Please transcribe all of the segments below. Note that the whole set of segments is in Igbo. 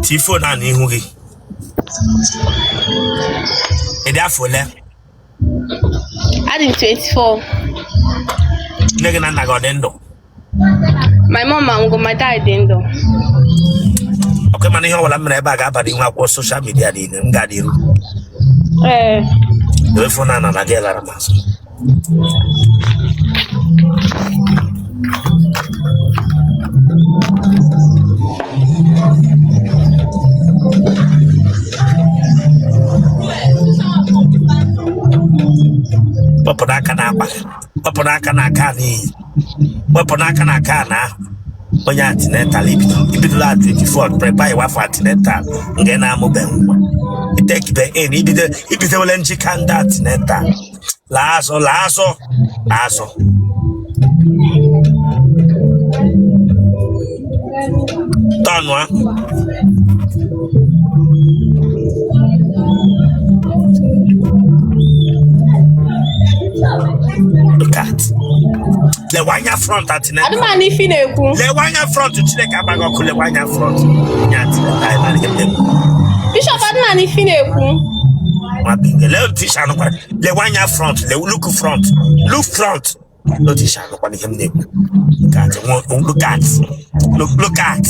Tifo na n'ihu gị. Ịdị afọ ole? Adị 24. Nne gị na nna gị ọ dị ndụ? My mom and my dad dị ndụ. Okay, mana ihe ọbụla mere ebe a ga-aba n'ihu akwụkwọ social media niile m ga n'iru. Ewefu na na gị lara mazụ. Wepụ n'aka na-akpa, wepụ n'aka na-aka n'iyi, wepụ n'aka na-aka na onye antenatal ibido at 24 prepare for antenatal nke na-amụbeghị nwa. Itekibe in ibido wele njika ndị antenatal. Laazụ. Tonwa. Look at the wanya front at the wanya front to check about the wanya front. Bishop Adman if you the little teacher, the wanya front, the look front. No teacher, no one him name. Look at.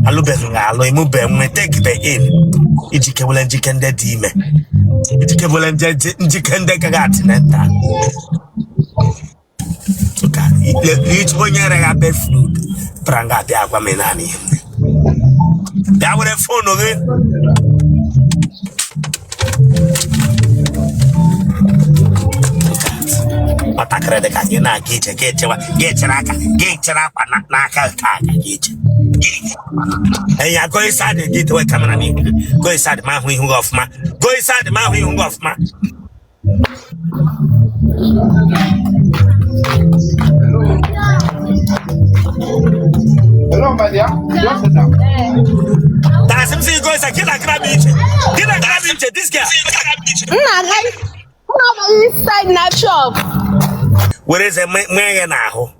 I look at I move when take it in. It's a and chicken dead demon. It's a and chicken decagat. Look at each one year I have bed food. Pranga de Aquamenani. That would have phone of it. Patakre de Kagina, get and you go inside the gate where camera me. Go inside the man who off ma. Go inside the man who off ma. Hello, my dear. Just sit down. That's him saying, go inside. Get a grab each. This guy. inside na shop. Where is a man now?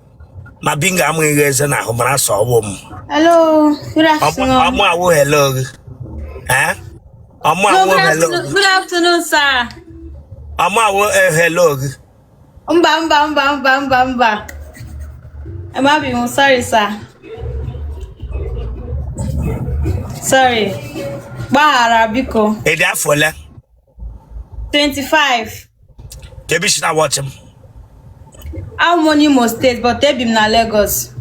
My bingo, I'm going to now. I saw a woman. Hello, good afternoon. Hello. Huh? Good afternoon, sir. Hello. I'm happy. Sorry, sir. Sorry. Bahara Biko. Hey, there for 25. Maybe should I watch him? I'm on Imo State, but they be na Lagos.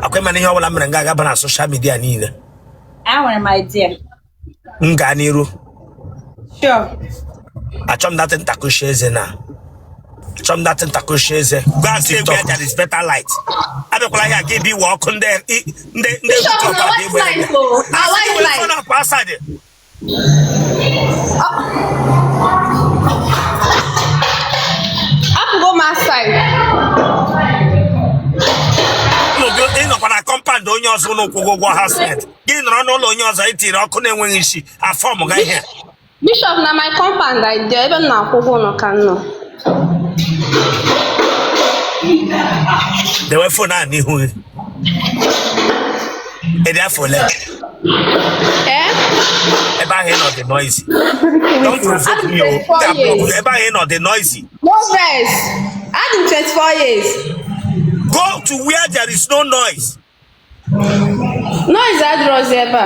Okay, man, here I'm going to go on social media. I want my dear. Nganiru. Sure. I chum that in taco shares now. Chum that in taco shares. Go and say where there is better light. I don't like I give you walk on there. Go my side. No, you know when I compound on yours, no go housenet. You know, no yours, I tell you, couldn't win she. I form a guy here. Bishop, na my compound, I even now go no can no. They were for that, who? And therefore, Ever hear not the noisy? Don't provoke me. Ever hear not the noisy? No stress. I'm 24 years. Go to where there is no noise. Noise at Roseba.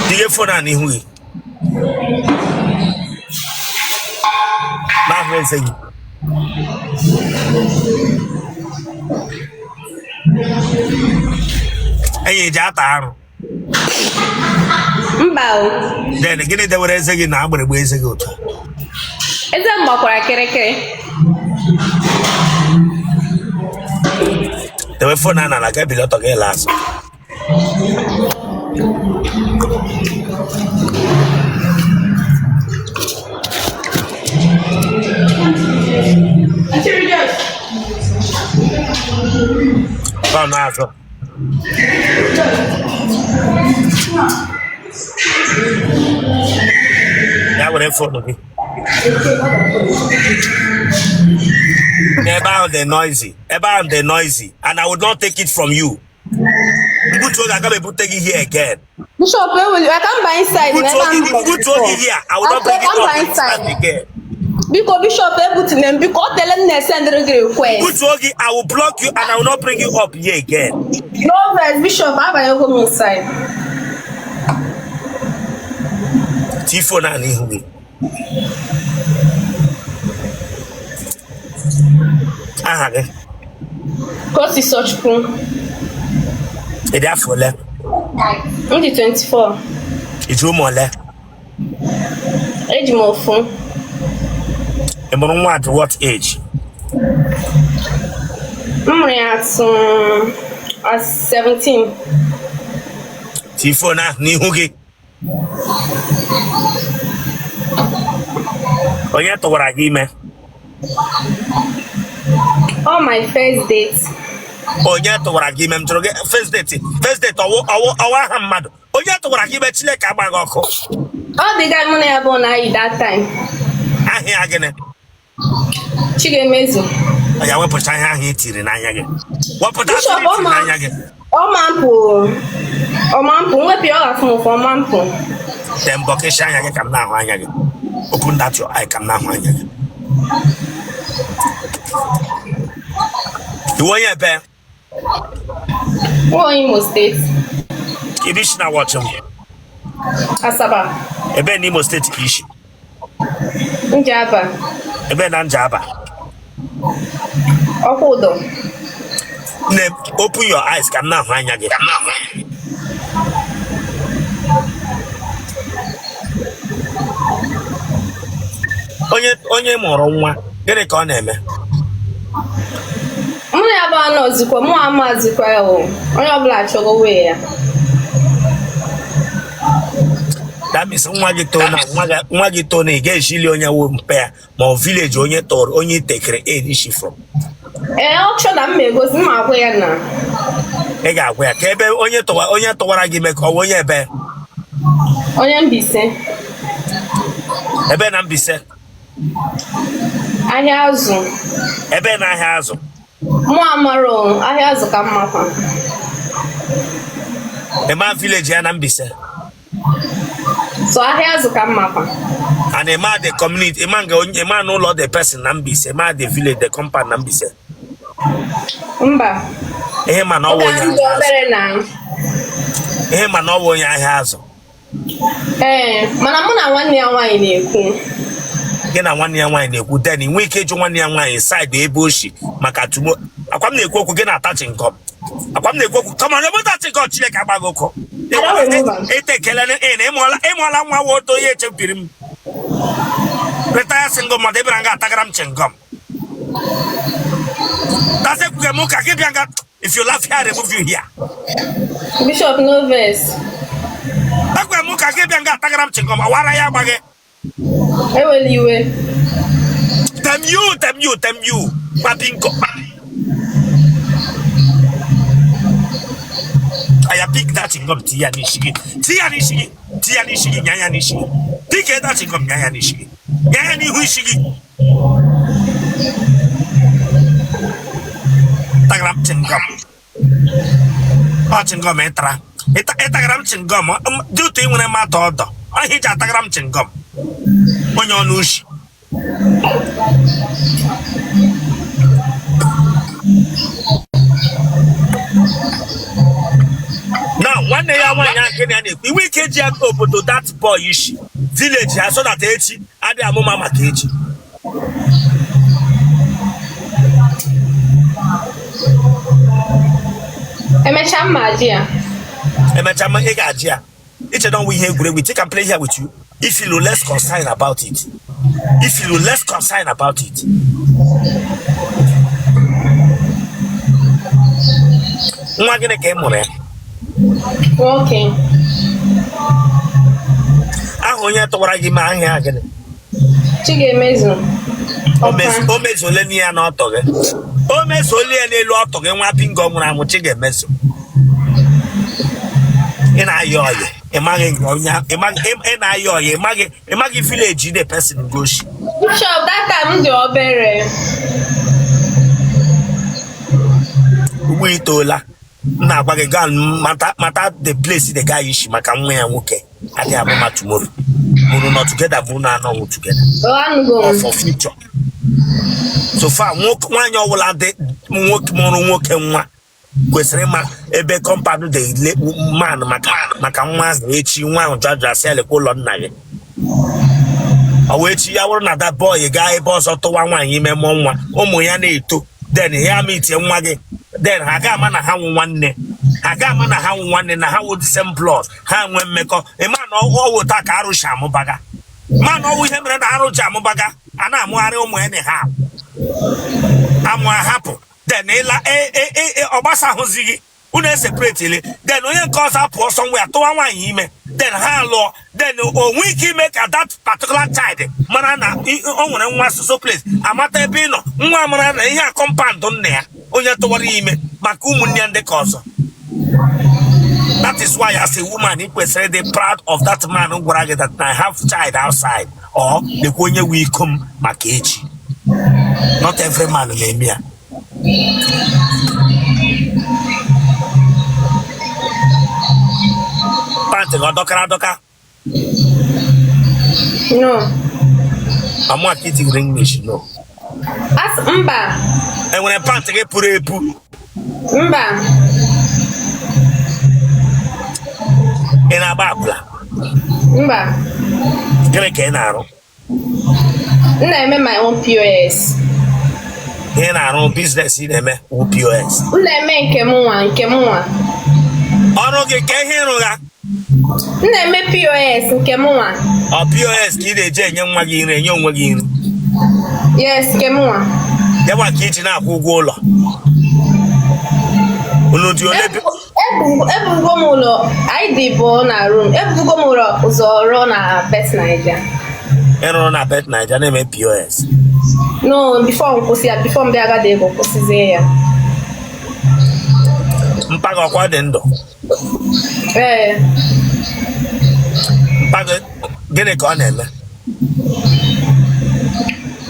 The phone and who? Now saying. Hey, Jata. Then again, they were saying, I'm going to be saying, is that Makura Kereke? They were for Nana, like I be lot of last. Oh, no. That would have fun. About the noisy. About the noisy. And I would not take it from you. Good told I can't take it here again. Bishop, I come by inside. Good told you here. I will not bring it up inside again. Because Bishop able to them because tell them send the request. Good told you I will block you and I will not bring you up here again. No, Bishop, I will go inside. Tifo na ni. Because it's such fun. It is for le. Only 24. It's more le. Age more fun. And what age? I'm at 17. Tifo na ni hugi. Oye to wara gi me. On my first date. Oye to wara gi me mtroge first date. First date awa hamado. Oye to wara gi me chile ka gba go. All the guy money about na that time. Ahi agene. Chige mezu. Oya we put ahi tiri na anya ge. We put ahi na anya ge. O mampu we pi o ga fun for mampu. Dem bokesha anya ge kam na ho anya ge. Open that your eye kam na ho anya ge. You want your bear? What Imo State? Kibishna watch him. Asaba. Ebe ni Imo State kishi. Njaba. Ebe na Njaba. Okudo. Ne open your eyes kam na ho anya ge. Onye mụrụ nwa gịnị ka ọ na-eme? Mụ ya ba no zikwa mụ ama zikwa ya o. Onye ọbụla chọgo we ya. That means nwa gị to na ị ga-eshili onye wo mpe ya ma ọ village onye tọrọ onye tekere edishi from. Ọ chọ na m egosi m agwa ya na. Ị ga-agwa ya ka ebe onye tọwara gị mee ka ọ onye ebe. Onye Mbaise. Ebe na Mbaise. Ahịa azụ. Ebe na ahịa azụ. Mụ amaro ahịa azụ ka mma kwa. Ema village ya na Mbaise. So ahịa azụ ka mma kwa. And ema the community, ema no lot the person na Mbaise, ema the village, the compound na Mbaise. Mba. Ihe ma na ọwụ onye ahịa azụ. Ihe ma na ọwụ onye ahịa azụ. Mana mụ na nwanne ya nwaanyị na-ekwu. Gị na nwanne ya nwaanyị na-ekwu then inwe ike ịjụ nwanne ya nwaanyị side ebe oshi maka tumo akwa m na-ekwu okwu gị na-atachi nkọm. Akwa m na-ekwu okwu kama na mụtachi nkọm Chineke agbaghị ụkọ. Ete ekele na ịmụọla nwa woto ihe echepiri m. Retire single mother ebe na nga atagara m chingom. That's a good moka. If you laugh here, I remove you here. Bishop no verse. Akwe muka ke bianga tagaram chingoma wara ya bage. Eweliwe. Them you. Mabinko. I pick that chingom tia nishigi, nyanya nishigi. Pick that chingom nyanya nishigi. Nyanya ni huishigi. Tagaram chingom. Oh chingom etra. Etagram chingom. Do thing when I'm at all. I hit a tagram chingom. On your nush. Now, one day I want to we can jump up to that boyish village. I saw that H. I did a mama cage. Emechama dear. Emechama egajia. Each and we here we take and play here with you. If you less concerned about it. Nwagene ke more. Okay. Onye tọwara gị ma ahịa gịnị? Chigemezu. Omezole ni ya na ọtọ gị. Omezole ya n'elu ọtọ gị nwa pingo nwụrụ anwụ Chigemezu. Ị na-ayọ ọyị. Ị na-ayọ ọyị. Ị maghị village the person goshi. Bishop, that time dị obere. itola na agwa gị gaa mata the place the guy ishi maka nwa ya nwoke adị abụ ma tomorrow mụrụ not together bụ na anọ together for future so far nwanyị ọbụla dị nwoke mụrụ nwoke nwa kwesịrị ịma ebe compound dị man maka nwa ahụ echi nwa ahụ jajara sel kwa ụlọ nna gị ọ wee chi ya bụrụ na that boy gaa ebe ọzọ tụwa nwaanyị ime mụọ nwa ụmụ ya na-eto then ya mitie nwa gị then ha ga-ama na ha nwụ nwanne na ha wụ the same blood ha nwee mmekọ ịma na ọwụ taa ka arụchi amụbaga ma na ọwụ ihe mere na arụchi amụbaga a na-amụgharị ụmụ ya na ha amụ ahapụ then ịla ọ gbasahụzi gị unu eseparate ile then onye nke ọzọ apụ ọsọ nwa ya tụwa nwaanyị ime then ha lụọ then o nwee ike ime ka that particular child mara na o nwere nwa so place amata ebe ị nọ nwa mara na ihe a compound nna ya onye tụwara ime maka ụmụnne ya ndị ka ọzọ. That is why as a woman you kwesịrị dị proud of that man who gwara gị that I have child outside or lekwa onye wee come maka echi. Not every man na-eme ya. Pant gị ọ dọkara adọka? No. Amụ aka iti gị English no. Mba. Enwere pant gị pụrụ epu? Mba. Ị na-agba akwụla? Mba. Gịnị ka ị na-arụ? M na-eme my own POS. Ị na-arụ business ị na-eme POS? M na-eme nke m nwa. Ọrụ gị ka ihe ịrụ ya? M na-eme POS nke m nwa. Ọ POS ka ị na-eje enye nwa gị nri enye onwe gị nri? Yes, nke m nwa. Dịkwa ka iji na-akwụ ụgwọ ụlọ? Unu dị ole bi? Ebugo m ụlọ anyị dị bụ na room. Ebugo m ụlọ ụzọ rụọ na Bet Naija. Ị rụrụ na Bet Naija na-eme POS? No, before m kwụsị ya, before m bịa agadi ego kwụsịzie ya. Mpaga ọkwa dị ndụ? Ee. Mpaga gịnị ka ọ na-eme?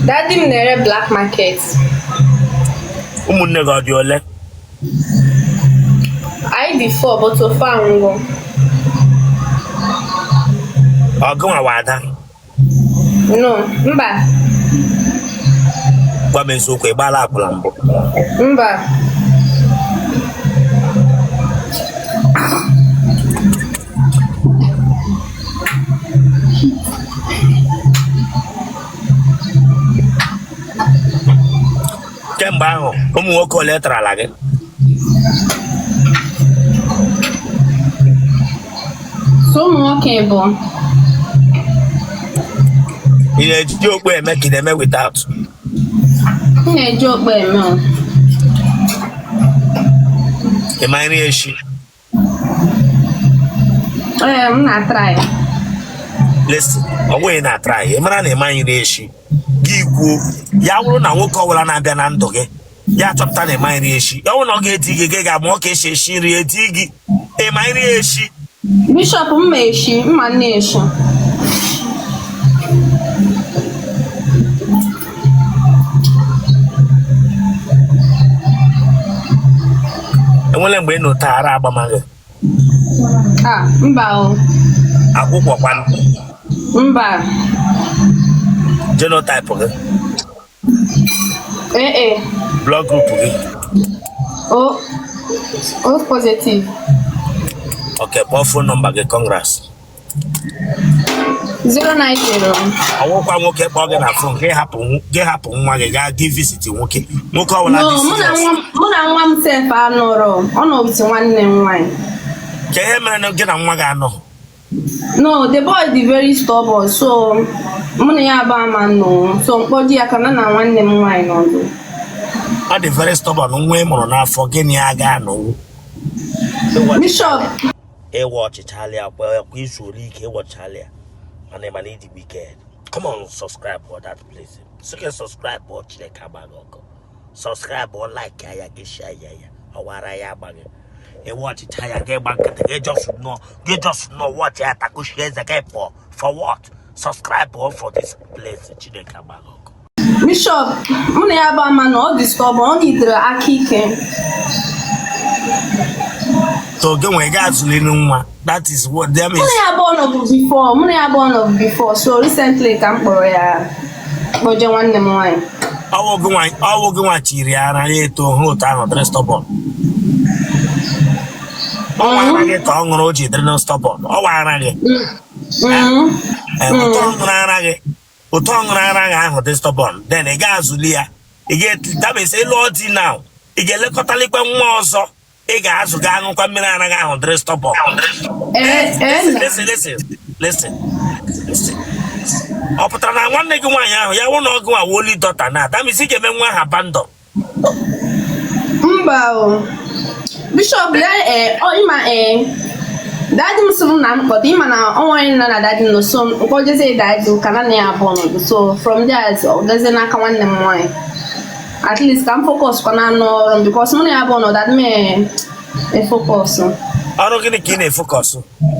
Daddy m na-ere black market. Ụmụnne gị ọ dị ole? Anyị dị 4 but ofe anwụgo. Ọ gịnwa wa ada? No, mba. Gwa m eziokwu ị gbaala akwụla mbụ? Mba. Kemgbe ahụ ụmụ nwoke ole tarala gị? So ụmụ nwoke bụ ị na-eji okpu eme ka ị na-eme without? m na-eji okpu eme o. Ị ma nri eshi? Ee, m na-atry. Listen, ọ bụghị na-atry ị mara na ị ma nri eshi gị kwuo ya bụrụ na nwoke ọbụla na-abịa na ndụ gị ya chọpụta na ị ma nri eshi ọ bụrụ na ọ ga-eti gị gị ga-amụ ka esi eshi nri eti gị ị ma nri eshi. Bishop mma eshi mma nne eshi. Enwere mgbe ị nụta ara agbamaghị? Mba o. Akwụkwọ kwanụ? Mba. Genotype gị? Ee. Blood group gị? O positive. Okay, kpọọ phone number gị. Congrats. 090. Ọwụkwa nwoke kpọọ gị na phone gị hapụ nwa gị gaa gị visit nwoke ọbụla No, mụ na nwa m sef anọrọ ọ nọ with nwanne m nwanyị. Ka ihe mere na gị na nwa gị anọ? No, the boy is very stubborn, so mụ na ya aba ama nọ so mkpọji ya kana na nwanne m nwanyị nọdụ. Ọ dị very stubborn nwa ị mụrụ n'afọ gịnị ya ga-anọwu? Bishop. Ịwa ọchịchalịa kwa izu ole ike ịwọchalịa mana ịdị wicked. Come on, subscribe for that place. So you can subscribe or Chineke agbaghị ọkụ. Subscribe or like ya gị share ya ọwara ya agbaghị. Ịwa ọchịcha ya gị gba nkịtị gị just know what ya takushi eze gị for what? Subscribe or for this place Chineke agbaghị ọkụ. Bishop, mụ na ya aba ama na ọ dị stubborn, ọ nidere aka ike. So again, when guys Nwa, that is what that means. Money I born of before. So recently, come for Boja one them wine. I will go on Chiriana to hold down the stop. Oh, I get on Roji, they don't stop on. Oh, I get. And they stop on. Then a gas will get that means a lot now. You get a Catholic one so. Ega azu ga anu kwa mmiri anaghị ahụ dịrị stop up. Listen. Ọ pụtara na nwanne gị nwaanyị ahụ ya wụ na ọgụ a woli dọta na that means ị ga-eme nwa ha abandon. Mba o. Bishop ịma daddy m sụrụ na mkpọta ịma na ọnwa na daddy m no so mkpọjeze daddy ka na ya abụọ so from there ọ gazie n'aka nwanne m nwaanyị. At least can focus on because money I born that me focus. I don't get a focus.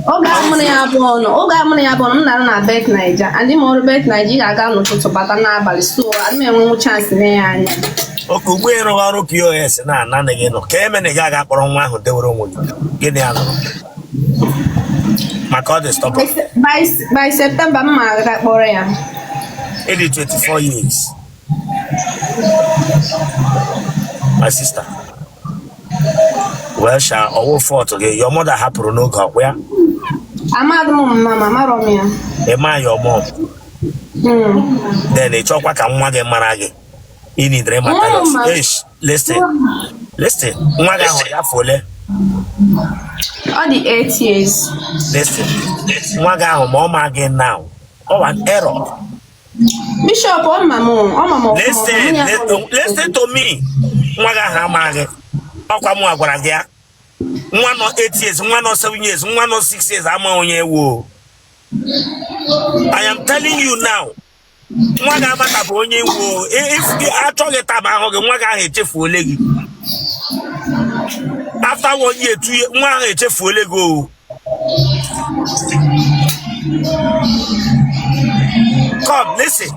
Money I born na bet Niger and the more bet Nigeria I got no to batana bali so I mean one chance there. Okay, we are POS na again. Okay, many gaga for one who they were get the other. My God is stop. By September, my that boy. 24 years. My sister. Well, shall all four together. Your mother happened no go where? I'm at Mama Romeo. Am I your mom? Then they talk like a mother marage. In the dream. Listen. Mwaga fole. All the 8 years. Listen. Mwaga mama again now. Oh, an error. Bishop on mama. Listen to me. Mwaga hamage. Okwa mu agwara gya. Nwa no 8 years, nwa no 7 years, nwa no 6 years ama onye wo. I am telling you now. Mwaga amata bo onye wo. If you atọghị taba ahụ gị nwaga ahụ echefuole gị. After 1 year, 2 years, nwa ahụ echefuole gị. Come, listen.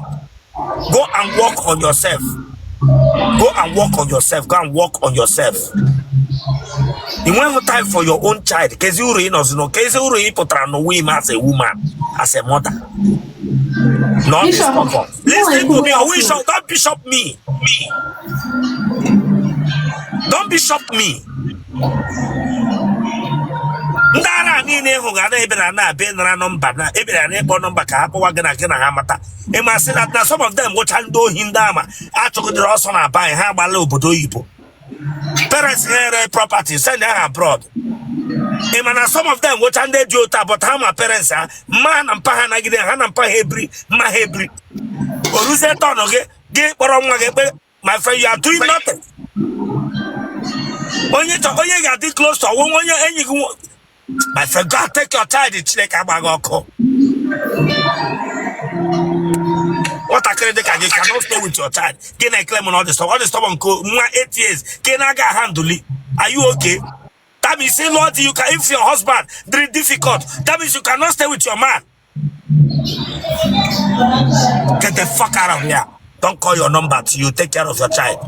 Go and work on yourself. Go and work on yourself. Go and work on yourself. You want have time for your own child. Because you know, because you put on a woman as a woman, as a mother. Not discomfort. Listen to me. I wish don't bishop me. Don't bishop me. Ndara ni ne ho ga na ebira na be nra number na ebira na ebo number ka akwa gana gana ha mata e ma say that na some of them go chando hindama achogodere also na buy ha gbala obodo oyibo parents here property send her abroad e ma na some of them go chando diota but ha ma parents ha ma na mpa ha na gide ha na mpa hebri ma hebri oruze tono ge kporo nwa ge pe my friend you are doing nothing onye ga dey close to onye enyi gị. My friend, God, take your child in Chile. What I can do, you cannot stay with your child. Can I claim on all the stuff? All the stuff on 8 years. Can I get handle it? Are you okay? That means, say, Lord, you can, if your husband very difficult, that means you cannot stay with your man. Get the fuck out of here. Don't call your number till you take care of your child.